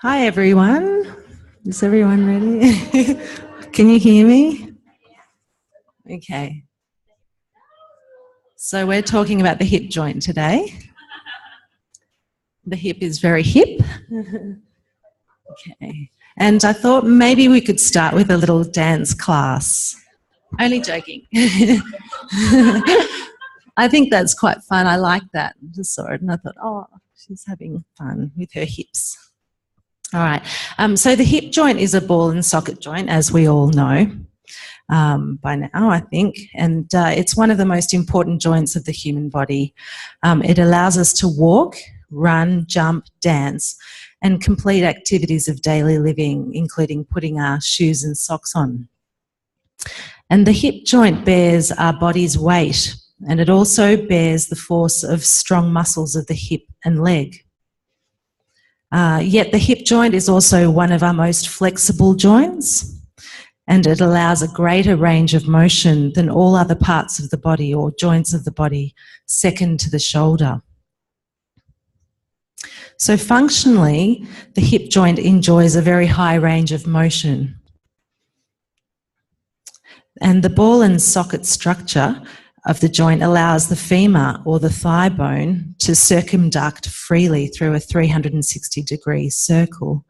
Hi everyone. Is everyone ready? Can you hear me? Okay. So we're talking about the hip joint today. The hip is very hip. Okay. And I thought maybe we could start with a little dance class. Only joking. I think that's quite fun. I like that. I just saw it and I thought, oh, she's having fun with her hips. All right. So the hip joint is a ball and socket joint, as we all know by now, I think. And it's one of the most important joints of the human body. It allows us to walk, run, jump, dance, and complete activities of daily living, including putting our shoes and socks on. And the hip joint bears our body's weight, and it also bears the force of strong muscles of the hip and leg. Yet the hip joint is also one of our most flexible joints, and it allows a greater range of motion than all other parts of the body or joints of the body, second to the shoulder. So functionally, the hip joint enjoys a very high range of motion. And the ball and socket structure of the joint allows the femur or the thigh bone to circumduct freely through a 360-degree circle.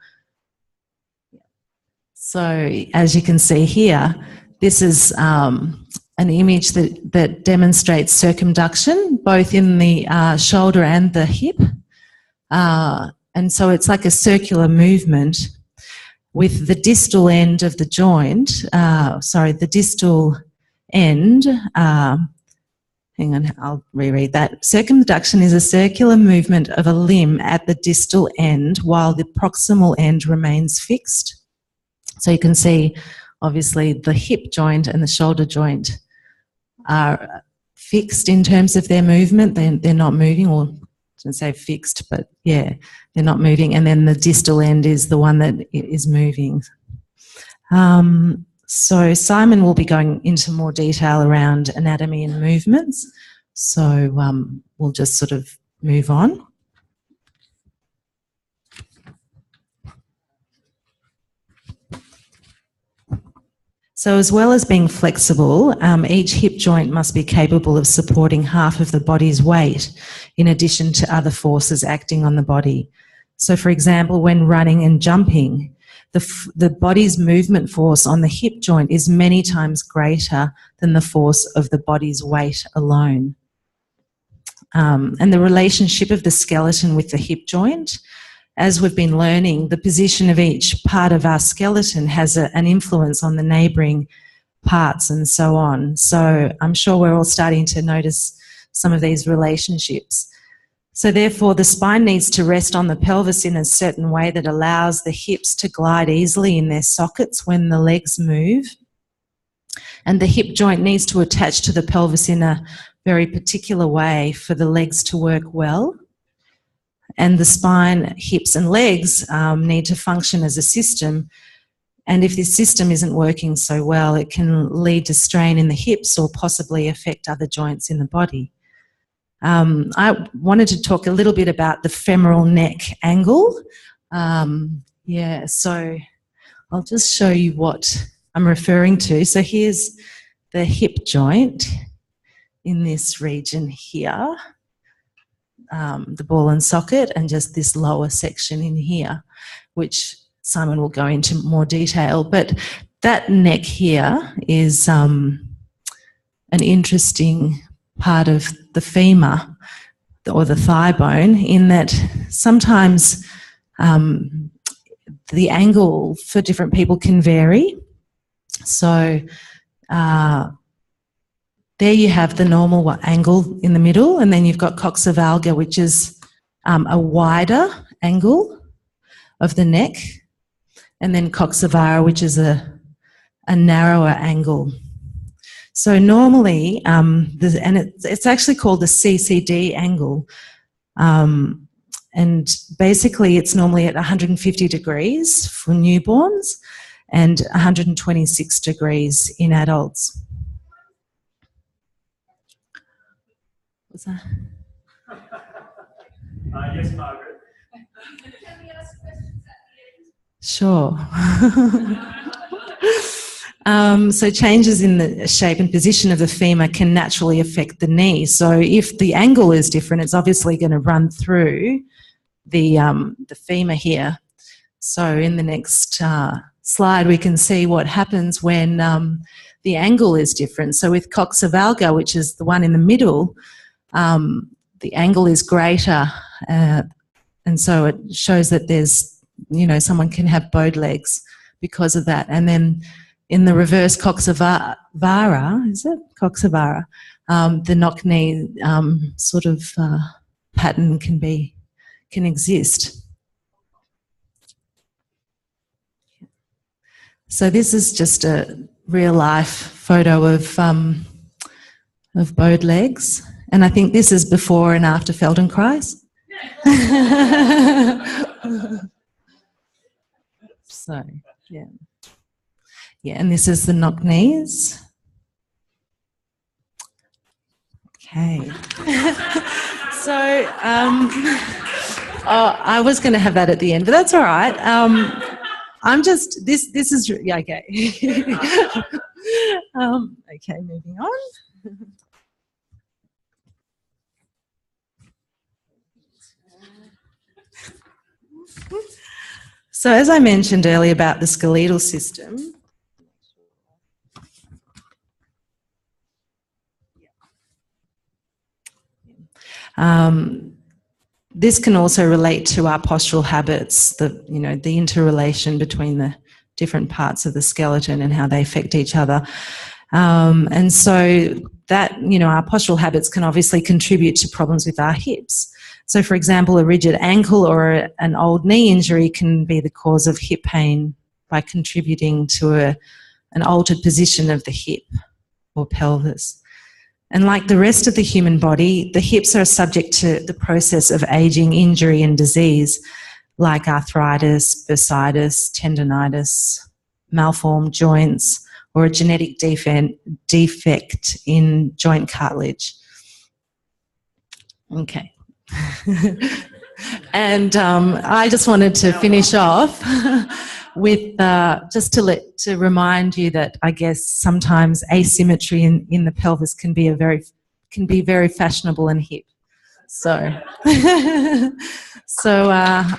So as you can see here, this is an image that demonstrates circumduction both in the shoulder and the hip. And so it's like a circular movement with the distal end of the joint, the distal end, hang on, I'll reread that. Circumduction is a circular movement of a limb at the distal end while the proximal end remains fixed. So you can see, obviously, the hip joint and the shoulder joint are fixed in terms of their movement. They're not moving, or I shouldn't say fixed, but yeah, they're not moving. And then the distal end is the one that is moving. So Simon will be going into more detail around anatomy and movements. So we'll just sort of move on. So as well as being flexible, each hip joint must be capable of supporting half of the body's weight in addition to other forces acting on the body. So for example, when running and jumping, the body's movement force on the hip joint is many times greater than the force of the body's weight alone. And the relationship of the skeleton with the hip joint, as we've been learning, the position of each part of our skeleton has an influence on the neighbouring parts and so on. So I'm sure we're all starting to notice some of these relationships. So therefore, the spine needs to rest on the pelvis in a certain way that allows the hips to glide easily in their sockets when the legs move. And the hip joint needs to attach to the pelvis in a very particular way for the legs to work well. And the spine, hips and legs need to function as a system. And if this system isn't working so well, it can lead to strain in the hips or possibly affect other joints in the body. I wanted to talk a little bit about the femoral neck angle. So I'll just show you what I'm referring to. So here's the hip joint in this region here, the ball and socket, and just this lower section in here, which Simon will go into more detail. But that neck here is an interesting part of the femur or the thigh bone, in that sometimes the angle for different people can vary. So there you have the normal angle in the middle, and then you've got coxavalga, which is a wider angle of the neck, and then coxavara, which is a narrower angle. So normally, and it's actually called the CCD angle, and basically it's normally at 150 degrees for newborns and 126 degrees in adults. What's that? Yes, Margaret. Sure. So changes in the shape and position of the femur can naturally affect the knee. So if the angle is different, it's obviously going to run through the femur here. So in the next slide, we can see what happens when the angle is different. So with coxa valga, which is the one in the middle, the angle is greater, and so it shows that there's, you know, someone can have bowed legs because of that. And then in the reverse coxa vara, is it? Coxa vara, the knock knee sort of pattern can exist. So this is just a real life photo of bowed legs, and I think this is before and after Feldenkrais. So yeah. Yeah, and this is the knock knees. Okay. So, oh, I was going to have that at the end, but that's all right. I'm just, this is, yeah, okay. Okay, moving on. So as I mentioned earlier about the skeletal system, this can also relate to our postural habits, the interrelation between the different parts of the skeleton and how they affect each other. And so that, our postural habits can obviously contribute to problems with our hips. So for example, a rigid ankle or an old knee injury can be the cause of hip pain by contributing to an altered position of the hip or pelvis. And like the rest of the human body, the hips are subject to the process of aging, injury and disease, like arthritis, bursitis, tendonitis, malformed joints, or a genetic defect in joint cartilage. Okay. And I just wanted to finish off with just to remind you that I guess sometimes asymmetry in the pelvis can be very fashionable and hip. So,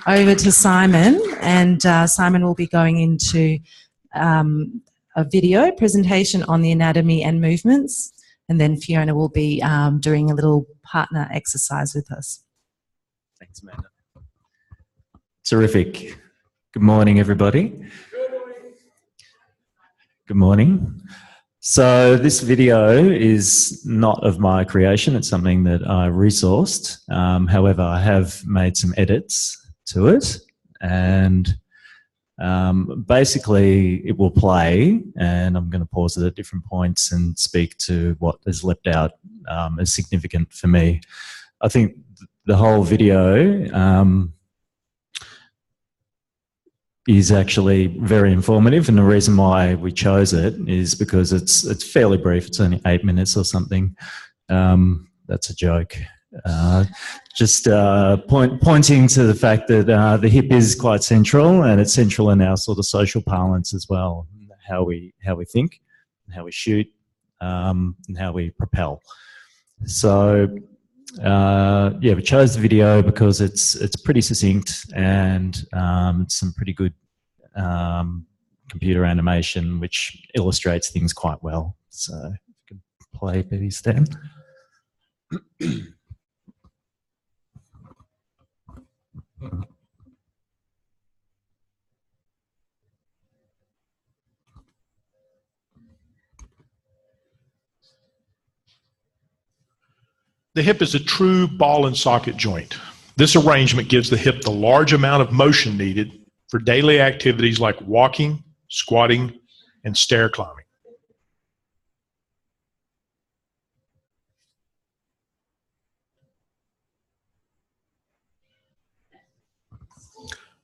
over to Simon, and Simon will be going into a video presentation on the anatomy and movements, and then Fiona will be doing a little partner exercise with us. Thanks, Amanda. Terrific. Good morning, everybody. Good morning. Good morning. So this video is not of my creation. It's something that I resourced. However, I have made some edits to it, and basically it will play, and I'm going to pause it at different points and speak to what is left out as significant for me. I think the whole video is actually very informative, and the reason why we chose it is because it's fairly brief. It's only 8 minutes or something. That's a joke. Just pointing to the fact that the hip is quite central, and it's central in our sort of social parlance as well, how we think, how we shoot, and how we propel. So yeah, we chose the video because it's pretty succinct, and it's some pretty good computer animation which illustrates things quite well. So if you can play, baby Stan. The hip is a true ball and socket joint. This arrangement gives the hip the large amount of motion needed for daily activities like walking, squatting, and stair climbing.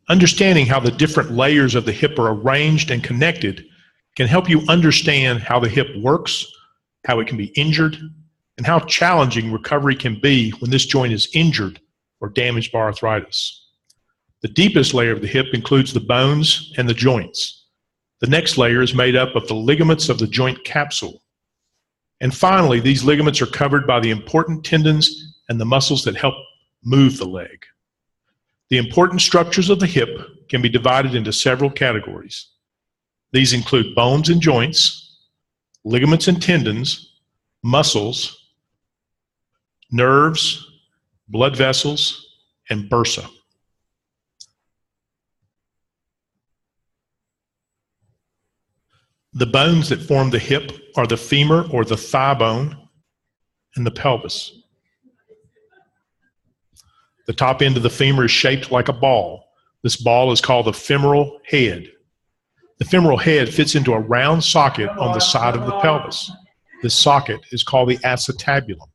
Understanding how the different layers of the hip are arranged and connected can help you understand how the hip works, how it can be injured, and how challenging recovery can be when this joint is injured or damaged by arthritis. The deepest layer of the hip includes the bones and the joints. The next layer is made up of the ligaments of the joint capsule. And finally, these ligaments are covered by the important tendons and the muscles that help move the leg. The important structures of the hip can be divided into several categories. These include bones and joints, ligaments and tendons, muscles, nerves, blood vessels, and bursa. The bones that form the hip are the femur or the thigh bone and the pelvis. The top end of the femur is shaped like a ball. This ball is called the femoral head. The femoral head fits into a round socket on the side of the pelvis. This socket is called the acetabulum.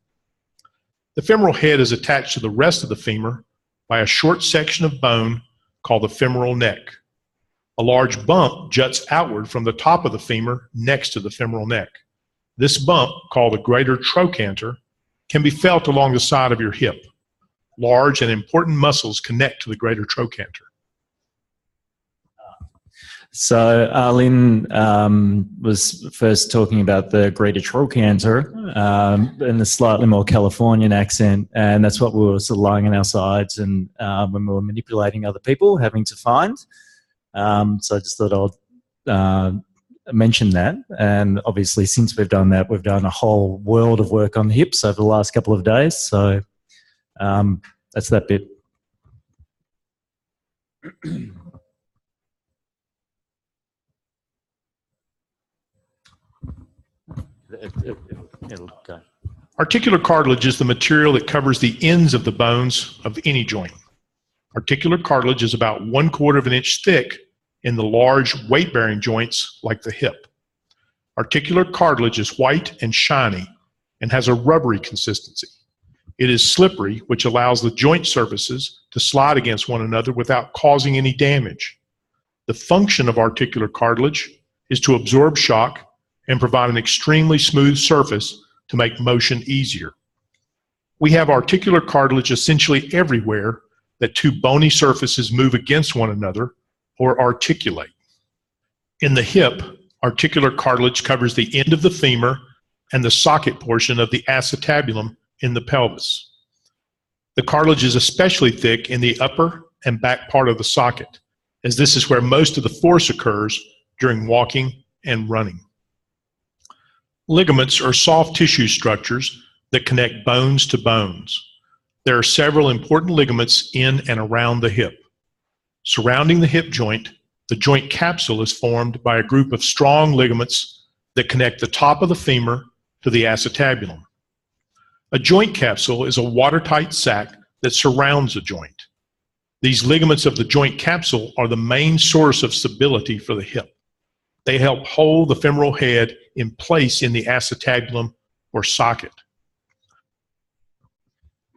The femoral head is attached to the rest of the femur by a short section of bone called the femoral neck. A large bump juts outward from the top of the femur next to the femoral neck. This bump, called the greater trochanter, can be felt along the side of your hip. Large and important muscles connect to the greater trochanter. So Arlene was first talking about the greater trochanter in a slightly more Californian accent, and that's what we were sort of lying on our sides and when we were manipulating other people, having to find. So I just thought I'd mention that. And obviously, since we've done that, we've done a whole world of work on the hips over the last couple of days. So that's that bit. It'll go. Articular cartilage is the material that covers the ends of the bones of any joint. Articular cartilage is about 1/4 of an inch thick in the large weight-bearing joints like the hip. Articular cartilage is white and shiny and has a rubbery consistency. It is slippery, which allows the joint surfaces to slide against one another without causing any damage. The function of articular cartilage is to absorb shock and provide an extremely smooth surface to make motion easier. We have articular cartilage essentially everywhere that two bony surfaces move against one another or articulate. In the hip, articular cartilage covers the end of the femur and the socket portion of the acetabulum in the pelvis. The cartilage is especially thick in the upper and back part of the socket, as this is where most of the force occurs during walking and running. Ligaments are soft tissue structures that connect bones to bones. There are several important ligaments in and around the hip. Surrounding the hip joint, the joint capsule is formed by a group of strong ligaments that connect the top of the femur to the acetabulum. A joint capsule is a watertight sac that surrounds a joint. These ligaments of the joint capsule are the main source of stability for the hip. They help hold the femoral head in place in the acetabulum or socket.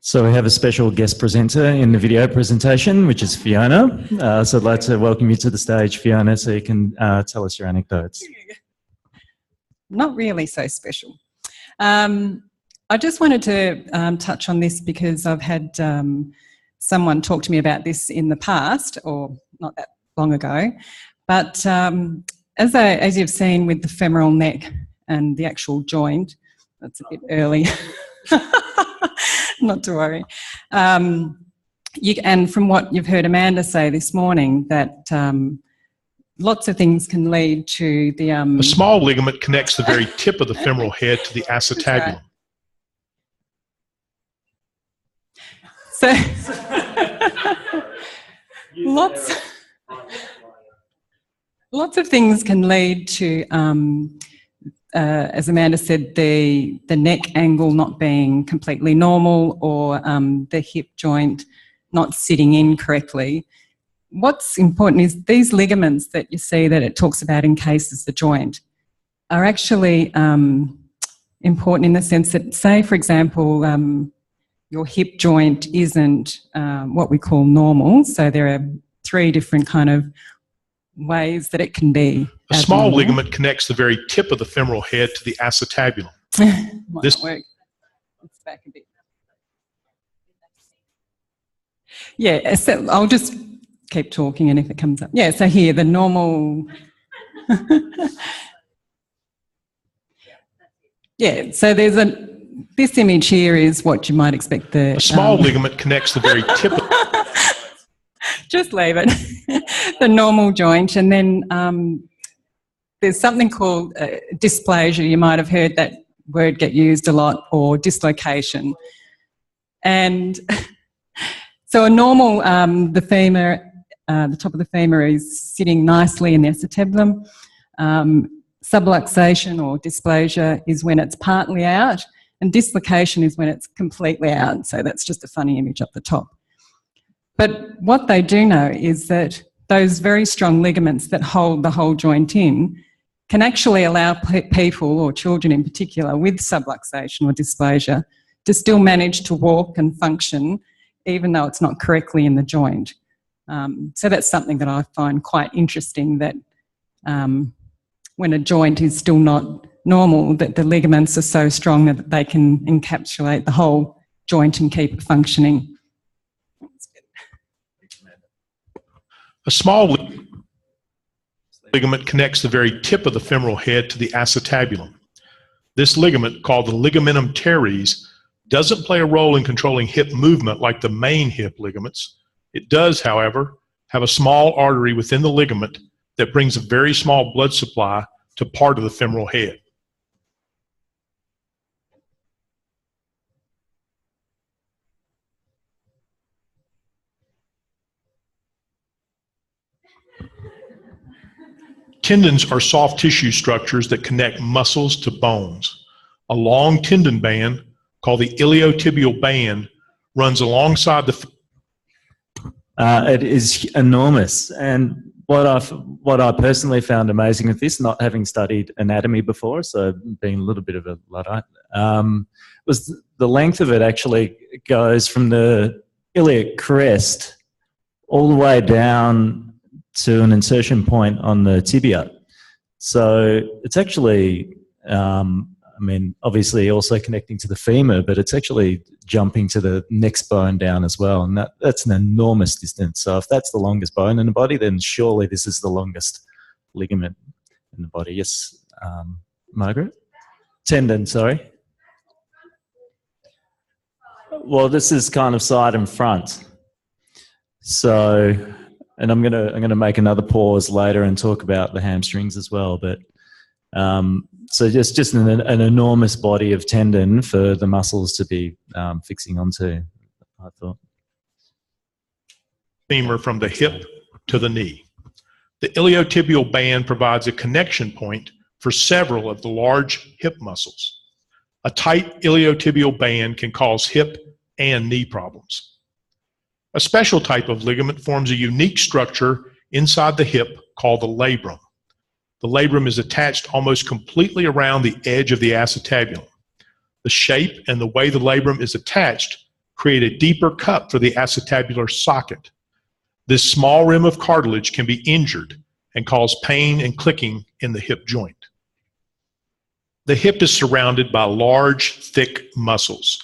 So we have a special guest presenter in the video presentation, which is Fiona. So I'd like to welcome you to the stage, Fiona, so you can tell us your anecdotes. Not really so special. I just wanted to touch on this because I've had someone talk to me about this in the past, or not that long ago. But as you've seen with the femoral neck and the actual joint, that's a bit early. Not to worry. And from what you've heard Amanda say this morning, that lots of things can lead to the... A small ligament connects the very tip of the femoral head to the acetabulum. So, lots of things can lead to, as Amanda said, the neck angle not being completely normal, or the hip joint not sitting in correctly. What's important is these ligaments that you see that it talks about encases the joint are actually important in the sense that, say, for example, your hip joint isn't what we call normal. So there are 3 different kind of ways that it can be. A small ligament connects the very tip of the femoral head to the acetabulum. This work. It's back a bit. Yeah, so I'll just keep talking, and if it comes up. Yeah, so here, the normal... Yeah, so there's this image here is what you might expect the... A small ligament connects the very tip of... Just leave it. The normal joint. And then there's something called dysplasia. You might have heard that word get used a lot, or dislocation. And so a normal, the femur, the top of the femur is sitting nicely in the acetabulum. Subluxation or dysplasia is when it's partly out, and dislocation is when it's completely out. So that's just a funny image up the top. But what they do know is that those very strong ligaments that hold the whole joint in can actually allow people, or children in particular, with subluxation or dysplasia to still manage to walk and function even though it's not correctly in the joint. So that's something that I find quite interesting, that when a joint is still not normal, that the ligaments are so strong that they can encapsulate the whole joint and keep it functioning. A small ligament connects the very tip of the femoral head to the acetabulum. This ligament, called the ligamentum teres, doesn't play a role in controlling hip movement like the main hip ligaments. It does, however, have a small artery within the ligament that brings a very small blood supply to part of the femoral head. Tendons are soft tissue structures that connect muscles to bones. A long tendon band, called the iliotibial band, runs alongside the... It is enormous, and what I personally found amazing with this, not having studied anatomy before, so being a little bit of a Luddite, was the length of it actually goes from the iliac crest all the way down to an insertion point on the tibia. So it's actually, I mean, obviously also connecting to the femur, but it's actually jumping to the next bone down as well. And that's an enormous distance. So if that's the longest bone in the body, then surely this is the longest ligament in the body. Yes, Margaret? Tendon, sorry. Well, this is kind of side and front. So... And I'm gonna make another pause later and talk about the hamstrings as well. But so just an enormous body of tendon for the muscles to be fixing onto, I thought. Femur from the hip to the knee. The iliotibial band provides a connection point for several of the large hip muscles. A tight iliotibial band can cause hip and knee problems. A special type of ligament forms a unique structure inside the hip called the labrum. The labrum is attached almost completely around the edge of the acetabulum. The shape and the way the labrum is attached create a deeper cup for the acetabular socket. This small rim of cartilage can be injured and cause pain and clicking in the hip joint. The hip is surrounded by large, thick muscles.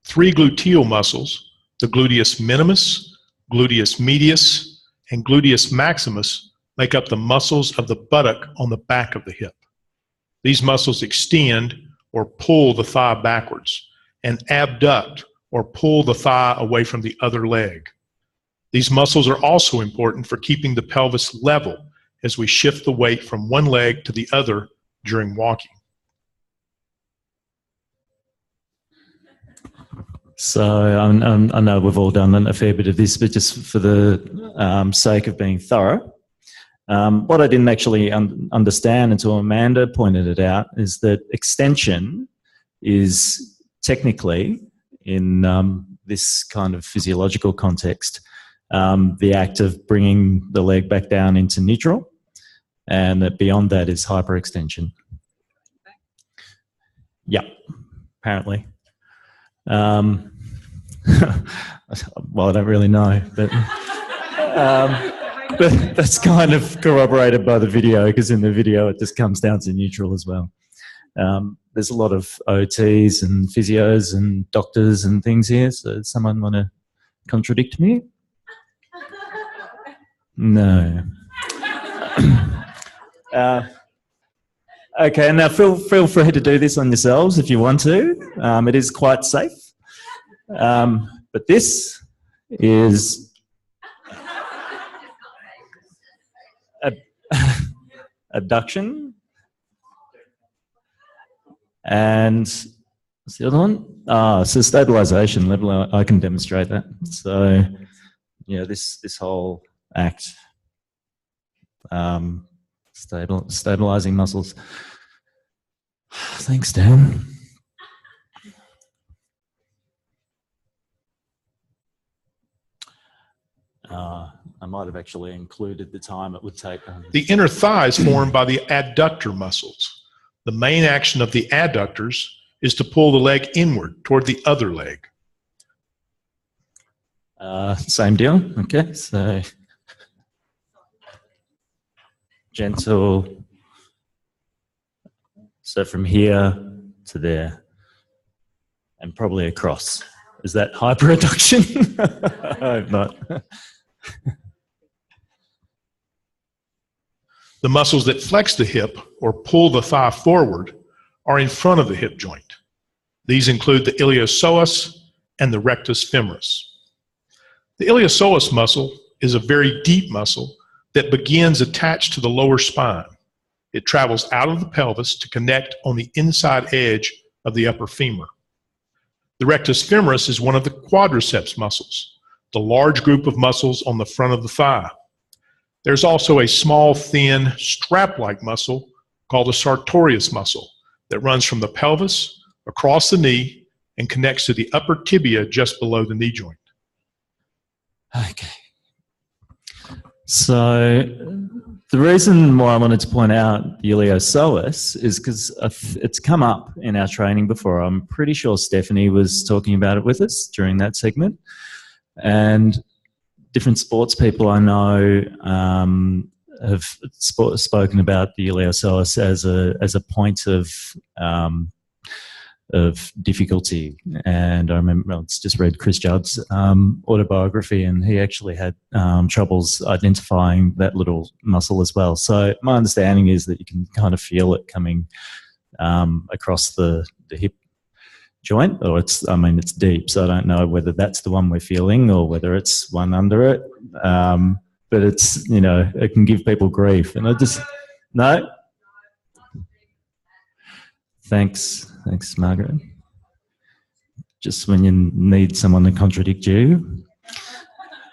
3 gluteal muscles, the gluteus minimus, gluteus medius, and gluteus maximus, make up the muscles of the buttock on the back of the hip. These muscles extend or pull the thigh backwards, and abduct or pull the thigh away from the other leg. These muscles are also important for keeping the pelvis level as we shift the weight from one leg to the other during walking. So I know we've all done a fair bit of this, but just for the sake of being thorough, what I didn't actually understand until Amanda pointed it out is that extension is technically, in this kind of physiological context, the act of bringing the leg back down into neutral, and that beyond that is hyperextension. Yeah, apparently. Well, I don't really know, but that's kind of corroborated by the video, because in the video it just comes down to neutral as well. There's a lot of OTs and physios and doctors and things here, so does someone want to contradict me? No. Okay, now feel free to do this on yourselves if you want to. It is quite safe. But this is abduction. And what's the other one? So stabilization level, I can demonstrate that. So, yeah, this whole act, stabilizing muscles. Thanks, Dan. I might have actually included the time it would take. The inner thigh is formed by the adductor muscles. The main action of the adductors is to pull the leg inward toward the other leg. Same deal. Okay, so gentle. So from here to there, and probably across. Is that hyperadduction? I hope not. The muscles that flex the hip or pull the thigh forward are in front of the hip joint. These include the iliopsoas and the rectus femoris. The iliopsoas muscle is a very deep muscle that begins attached to the lower spine. It travels out of the pelvis to connect on the inside edge of the upper femur. The rectus femoris is one of the quadriceps muscles, the large group of muscles on the front of the thigh. There's also a small, thin, strap-like muscle called the sartorius muscle that runs from the pelvis across the knee and connects to the upper tibia just below the knee joint. Okay. So the reason why I wanted to point out the iliopsoas is because it's come up in our training before. I'm pretty sure Stephanie was talking about it with us during that segment. And different sports people I know have spoken about the iliopsoas as a point of difficulty. And I remember I just read Chris Judd's autobiography, and he actually had troubles identifying that little muscle as well. So my understanding is that you can kind of feel it coming across the hip joint, or it's deep, so I don't know whether that's the one we're feeling or whether it's one under it. But it's, it can give people grief. And no? Thanks, Margaret. Just when you need someone to contradict you.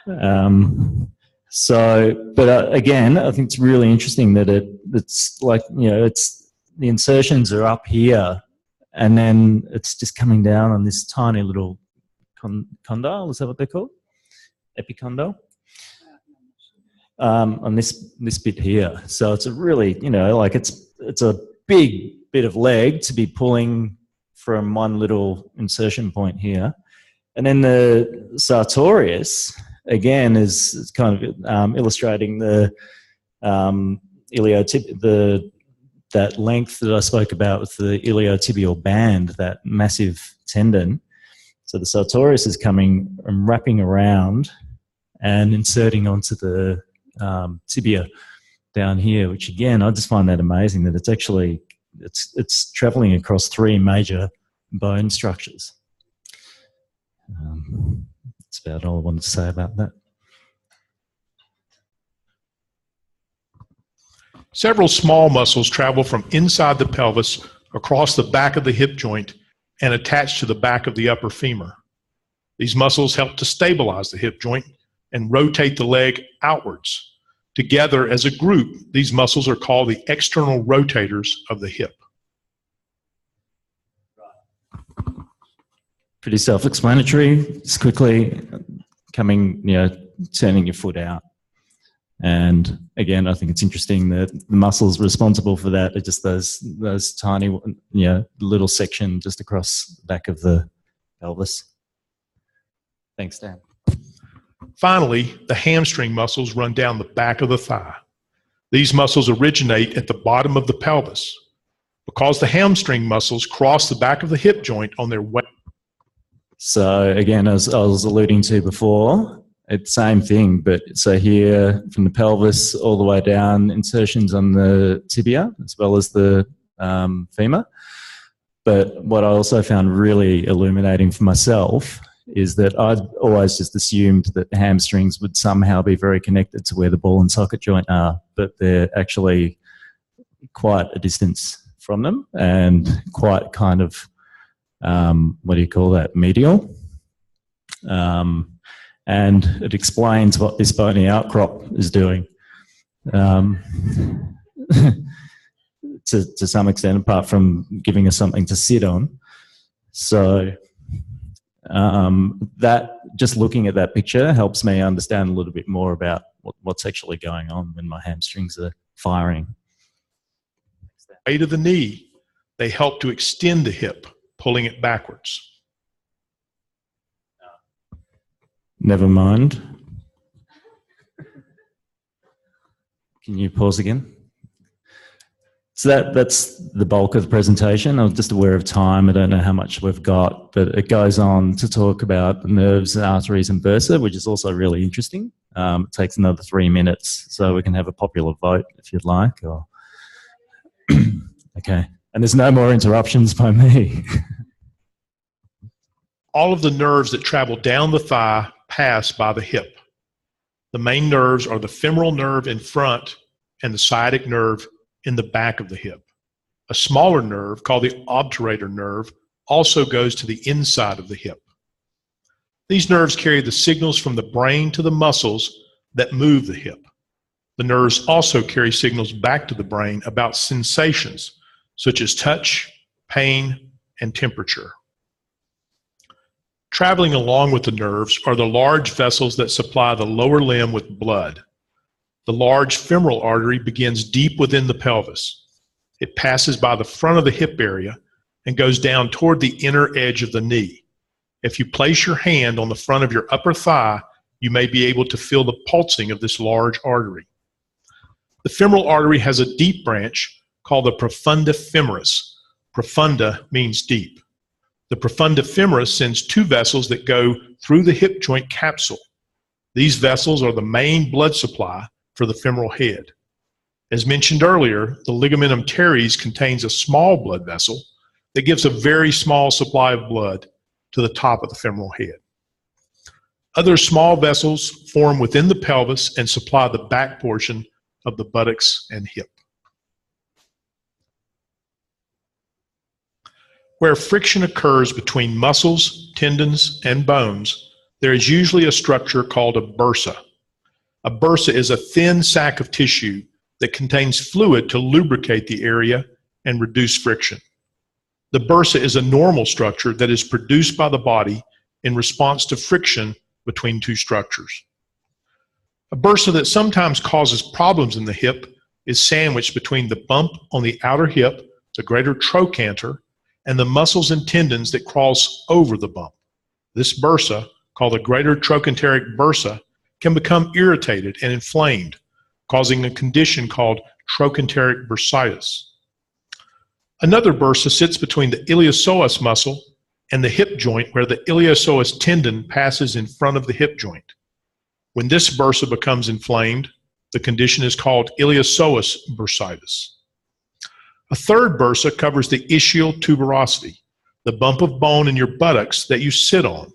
Again, I think it's really interesting that it's like, it's the insertions are up here, and then it's just coming down on this tiny little condyle. Is that what they're called? Epicondyle. On this bit here. So it's a really, it's a big bit of leg to be pulling from one little insertion point here. And then the sartorius, again, is kind of illustrating the that length that I spoke about with the iliotibial band, that massive tendon. So the sartorius is coming and wrapping around and inserting onto the tibia down here, which again, I just find that amazing that it's actually, it's traveling across three major bone structures. That's about all I wanted to say about that. Several small muscles travel from inside the pelvis across the back of the hip joint and attach to the back of the upper femur. These muscles help to stabilize the hip joint and rotate the leg outwards. Together as a group, these muscles are called the external rotators of the hip. Pretty self-explanatory. Just quickly turning your foot out. And again, I think it's interesting that the muscles responsible for that are just those tiny, little section just across the back of the pelvis. Thanks, Dan. Finally, the hamstring muscles run down the back of the thigh. These muscles originate at the bottom of the pelvis. Because the hamstring muscles cross the back of the hip joint on their way. So again, as I was alluding to before, it's same thing, but so here from the pelvis all the way down, insertions on the tibia as well as the femur. But what I also found really illuminating for myself is that I'd always just assumed that the hamstrings would somehow be very connected to where the ball and socket joint are, but they're actually quite a distance from them and quite kind of, what do you call that, medial. And it explains what this bony outcrop is doing to some extent, apart from giving us something to sit on. So that, just looking at that picture helps me understand a little bit more about what's actually going on when my hamstrings are firing. Weight of the knee, they help to extend the hip, pulling it backwards. Never mind. Can you pause again? So that's the bulk of the presentation. I'm just aware of time. I don't know how much we've got, but it goes on to talk about the nerves, arteries and bursa, which is also really interesting. It takes another 3 minutes, so we can have a popular vote if you'd like. Or okay, and there's no more interruptions by me. All of the nerves that travel down the thigh pass by the hip. The main nerves are the femoral nerve in front and the sciatic nerve in the back of the hip. A smaller nerve called the obturator nerve also goes to the inside of the hip. These nerves carry the signals from the brain to the muscles that move the hip. The nerves also carry signals back to the brain about sensations such as touch, pain, and temperature. Traveling along with the nerves are the large vessels that supply the lower limb with blood. The large femoral artery begins deep within the pelvis. It passes by the front of the hip area and goes down toward the inner edge of the knee. If you place your hand on the front of your upper thigh, you may be able to feel the pulsing of this large artery. The femoral artery has a deep branch called the profunda femoris. Profunda means deep. The profunda femoris sends two vessels that go through the hip joint capsule. These vessels are the main blood supply for the femoral head. As mentioned earlier, the ligamentum teres contains a small blood vessel that gives a very small supply of blood to the top of the femoral head. Other small vessels form within the pelvis and supply the back portion of the buttocks and hip. Where friction occurs between muscles, tendons, and bones, there is usually a structure called a bursa. A bursa is a thin sac of tissue that contains fluid to lubricate the area and reduce friction. The bursa is a normal structure that is produced by the body in response to friction between two structures. A bursa that sometimes causes problems in the hip is sandwiched between the bump on the outer hip, the greater trochanter, and the muscles and tendons that cross over the bump. This bursa, called the greater trochanteric bursa, can become irritated and inflamed, causing a condition called trochanteric bursitis. Another bursa sits between the iliopsoas muscle and the hip joint, where the iliopsoas tendon passes in front of the hip joint. When this bursa becomes inflamed, the condition is called iliopsoas bursitis. A third bursa covers the ischial tuberosity, the bump of bone in your buttocks that you sit on.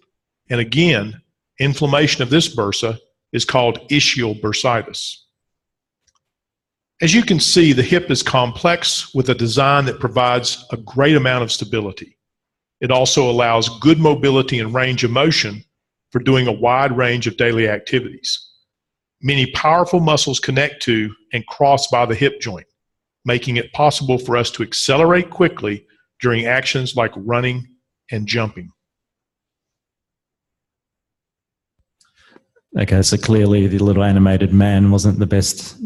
And again, inflammation of this bursa is called ischial bursitis. As you can see, the hip is complex with a design that provides a great amount of stability. It also allows good mobility and range of motion for doing a wide range of daily activities. Many powerful muscles connect to and cross by the hip joint, making it possible for us to accelerate quickly during actions like running and jumping. Okay, so clearly the little animated man wasn't the best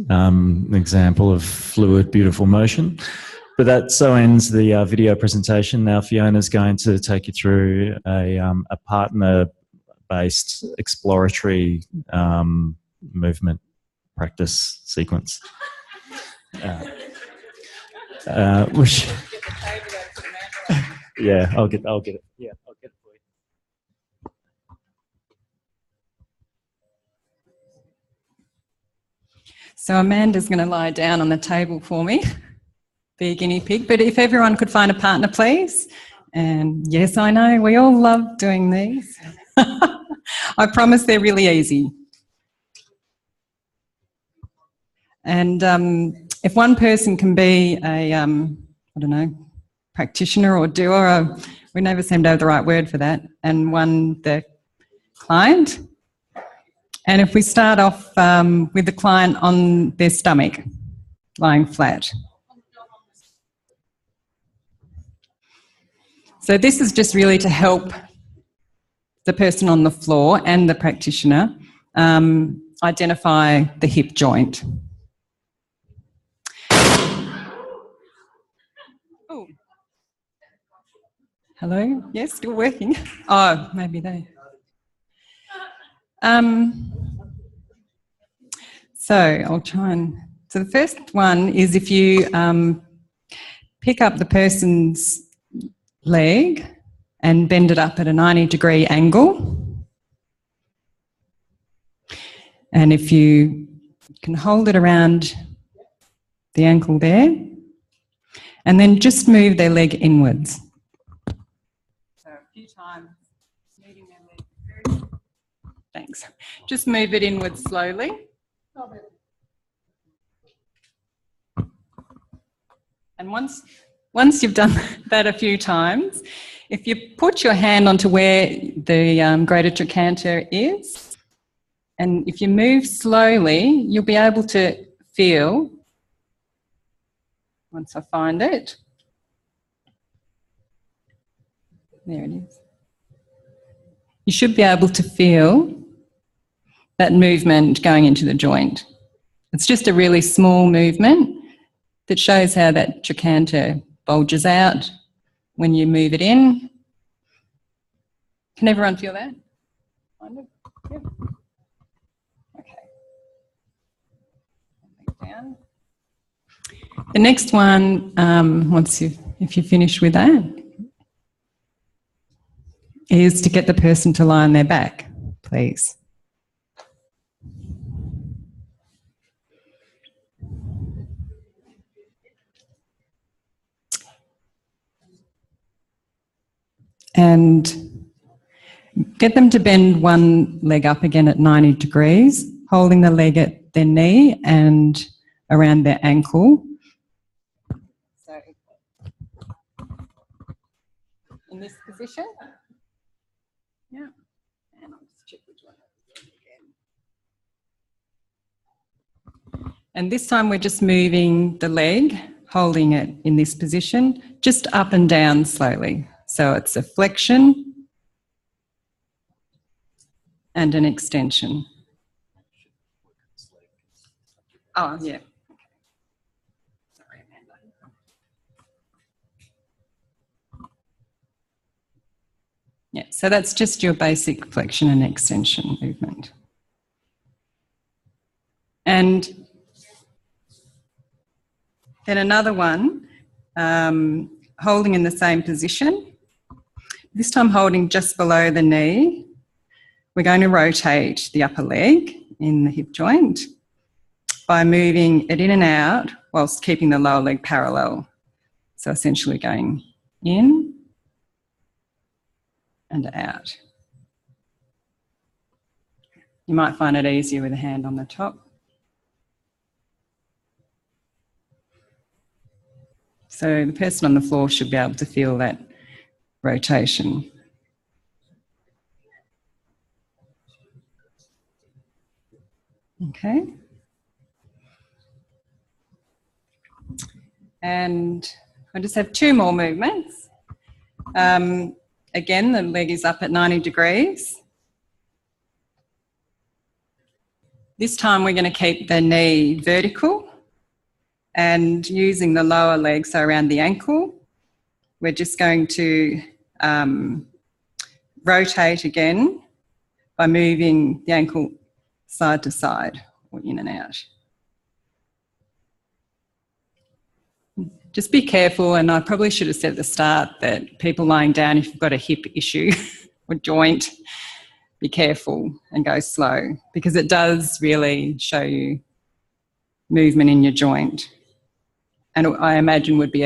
example of fluid, beautiful motion. But that so ends the video presentation. Now Fiona's going to take you through a partner-based exploratory movement practice sequence. Which, yeah, I'll get it. Yeah, I'll get it for you. So Amanda's going to lie down on the table for me, be a guinea pig. But if everyone could find a partner, please. And yes, I know, we all love doing these. I promise they're really easy. And if one person can be a, I don't know, practitioner or doer, we never seem to have the right word for that, and one the client. And if we start off with the client on their stomach, lying flat. So this is just really to help the person on the floor and the practitioner identify the hip joint. Oh. Hello? Yes, still working. Oh, maybe they. So I'll try and... So the first one is if you pick up the person's leg and bend it up at a 90-degree angle. And if you can hold it around the ankle there, and then just move their leg inwards. So a few times, moving their leg very... Thanks. Just move it inwards slowly. And once you've done that a few times, if you put your hand onto where the greater trochanter is, and if you move slowly, you'll be able to feel, once I find it, there it is. You should be able to feel that movement going into the joint. It's just a really small movement that shows how that trochanter bulges out when you move it in. Can everyone feel that? Kind of? Yep. Okay. Down. The next one, if you're finished with that, is to get the person to lie on their back, please. And get them to bend one leg up again at 90 degrees, holding the leg at their knee and around their ankle. So, in this position. Yeah. And I'll just check which one again. And this time we're just moving the leg, holding it in this position, just up and down slowly. So it's a flexion and an extension. Oh, yeah. Sorry, Amanda. Yeah, so that's just your basic flexion and extension movement. And then another one, holding in the same position. This time holding just below the knee. We're going to rotate the upper leg in the hip joint by moving it in and out whilst keeping the lower leg parallel. So essentially going in and out. You might find it easier with a hand on the top. So the person on the floor should be able to feel that rotation. Okay. And I just have two more movements. Again, the leg is up at 90 degrees. This time we're going to keep the knee vertical and using the lower leg, so around the ankle, we're just going to rotate again by moving the ankle side to side or in and out. Just be careful, and I probably should have said at the start that people lying down, if you've got a hip issue or joint, be careful and go slow, because it does really show you movement in your joint. And I imagine would be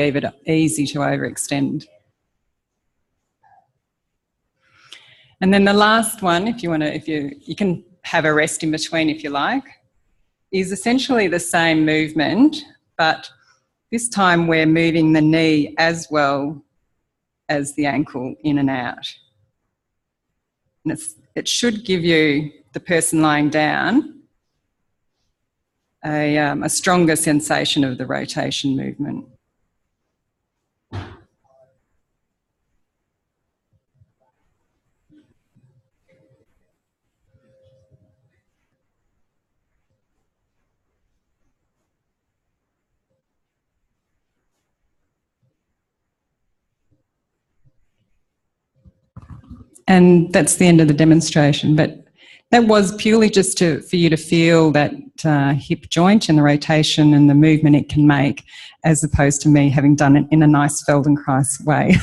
easy to overextend. And then the last one, if you want to, you can have a rest in between if you like, is essentially the same movement, but this time we're moving the knee as well as the ankle in and out. And it should give you, the person lying down, a stronger sensation of the rotation movement. And that's the end of the demonstration. But that was purely just for you to feel that hip joint and the rotation and the movement it can make, as opposed to me having done it in a nice Feldenkrais way.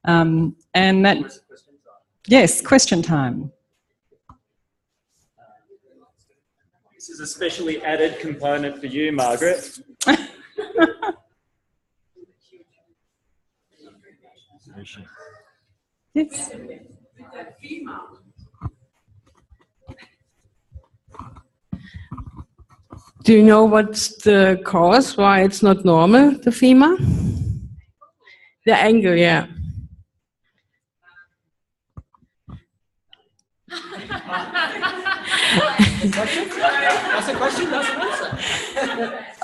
And that, yes, question time. This is a specially added component for you, Margaret. Yes. Do you know what's the cause, why it's not normal, the femur? The angle, yeah. That's a question, that's an answer.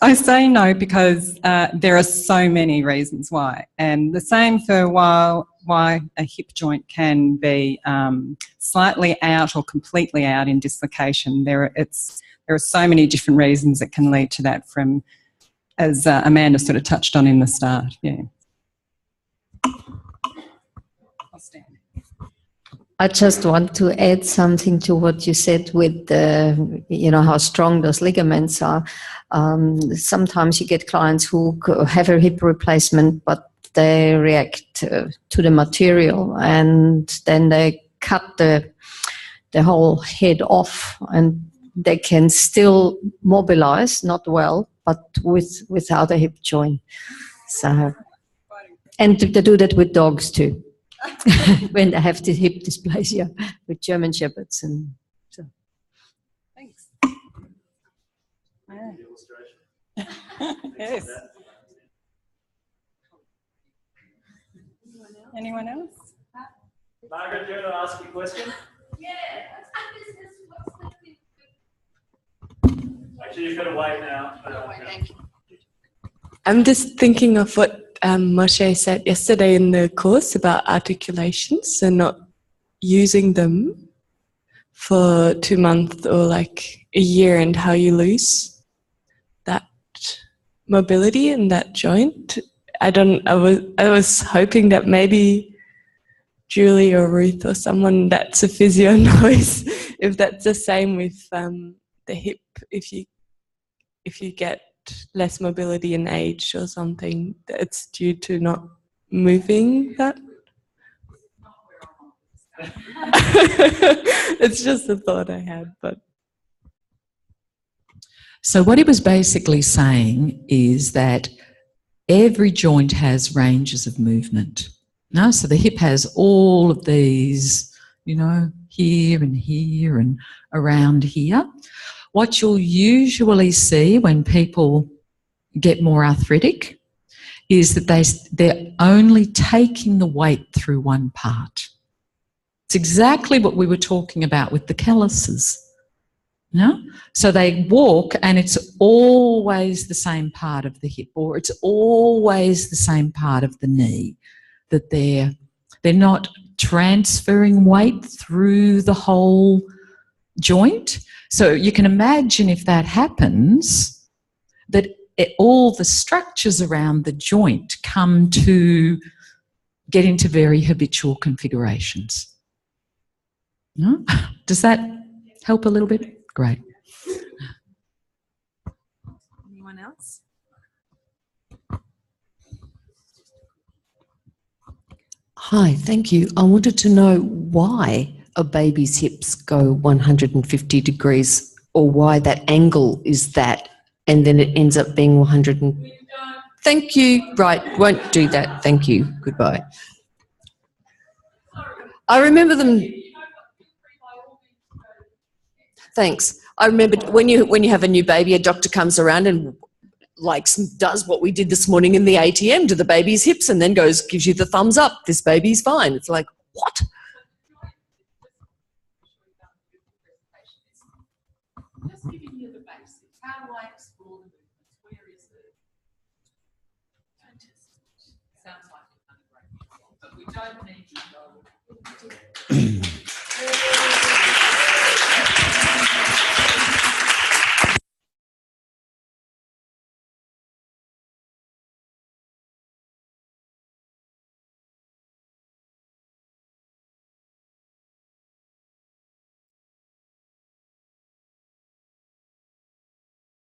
I say no because there are so many reasons why. And the same for why a hip joint can be slightly out or completely out in dislocation. There are so many different reasons that can lead to that, from, as Amanda sort of touched on in the start. Yeah. I'll stand. I just want to add something to what you said with the, how strong those ligaments are. Sometimes you get clients who have a hip replacement, but they react to the material, and then they cut the whole head off, and they can still mobilize, not well, but without a hip joint. So, and they do that with dogs too. When they have the hip dysplasia with German Shepherds and so. Thanks. Yes. Anyone else? Margaret, do you want to ask a question? Yeah. Actually, you've got to wait now. I'm just thinking of what Moshe said yesterday in the course about articulations and not using them for 2 months or like a year, and how you lose that mobility in that joint. I was hoping that maybe Julie or Ruth or someone that's a physio knows if that's the same with the hip, if you get less mobility in age or something, it's due to not moving that. It's just a thought I had, but. So what he was basically saying is that every joint has ranges of movement. No? So the hip has all of these, here and here and around here. What you'll usually see when people get more arthritic is that they're only taking the weight through one part. It's exactly what we were talking about with the calluses. No? So they walk and it's always the same part of the hip, or it's always the same part of the knee, that they're not transferring weight through the whole joint. So you can imagine if that happens, that all the structures around the joint come to get into very habitual configurations. No? Does that help a little bit? Great. Anyone else? Hi, thank you. I wanted to know why a baby's hips go 150 degrees or why that angle is that, and then it ends up being 100 and... Thank you. Right, won't do that. Thank you. Goodbye. I remember them... Thanks. I remember when you have a new baby, a doctor comes around and does what we did this morning in the ATM to the baby's hips and then gives you the thumbs up. This baby's fine. It's like, what? Just giving you the basics. How do I explore the movements? Where is it? Fantastic. Sounds like a great result, but we don't need to go.